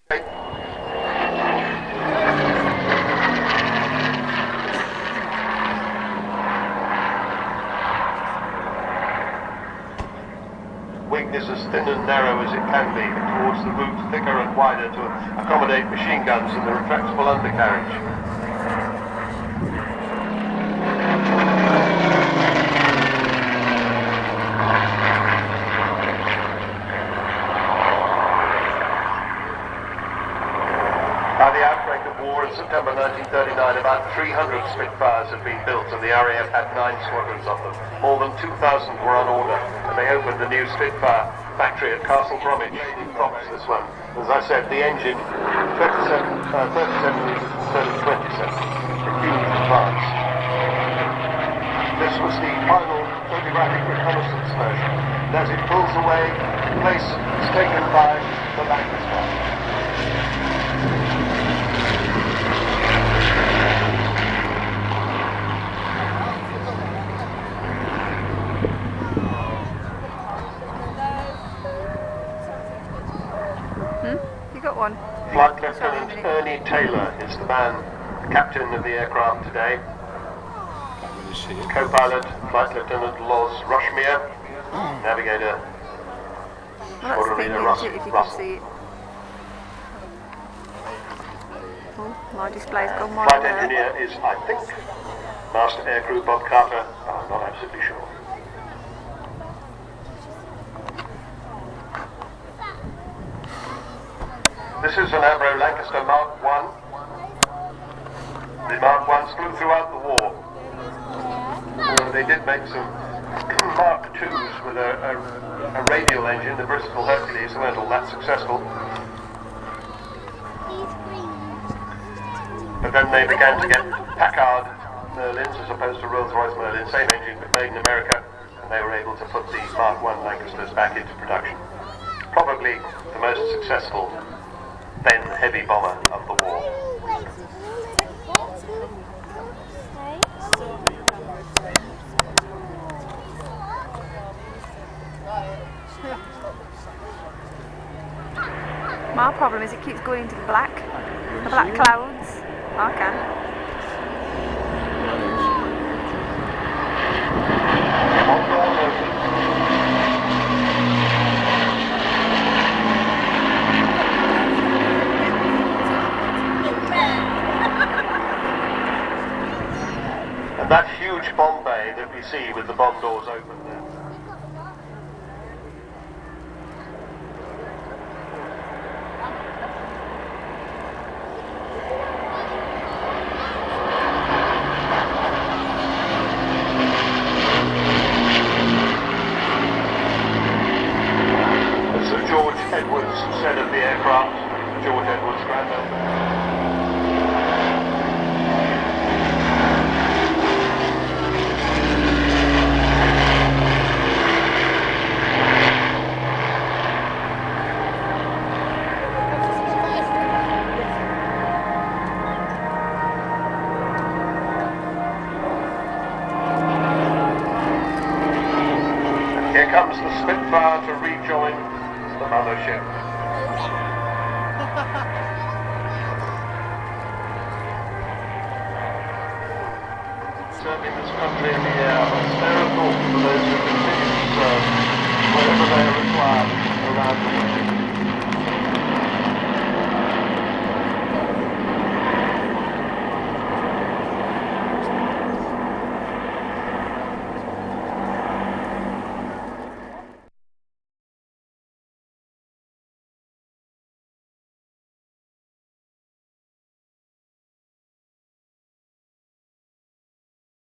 Wing is as thin and narrow as it can be, towards the root thicker and wider to accommodate machine guns and the retractable undercarriage. By the outbreak of war in September 1939, about 300 Spitfires had been built and the RAF had 9 squadrons of them. More than 2,000 were on order, and they opened a new Spitfire factory at Castle Bromwich. This one. As I said, the engine, 37 litres instead of 27. A huge advance. This was the final photographic reconnaissance version. And as it pulls away, place is taken by the Lancaster. You got one? Flight Lieutenant Ernie Taylor is the man, the captain of the aircraft today. Co-pilot, Flight Lieutenant Loz Rushmere. Navigator, Well, that's pink, Russell. if you can see it. Oh, my display's gone more. Flight engineer is, I think, Master Aircrew Bob Carter. I'm not absolutely sure. This is an Avro Lancaster Mark I. The Mark I's flew throughout the war. They did make some Mark IIs with a radial engine, the Bristol Hercules. They weren't all that successful. But then they began to get Packard Merlins as opposed to Rolls-Royce Merlins, same engine but made in America, and they were able to put the Mark I Lancasters back into production. Probably the most successful then heavy bomber of the war. My problem is it keeps going into the black clouds. I can. And that huge bomb bay that we see with the bomb doors open there. As Sir George Edwards said of the aircraft, George Edwards, granddad. Here comes the Spitfire to rejoin the mothership. Serving this country in the air, a spare thought for those who continue to serve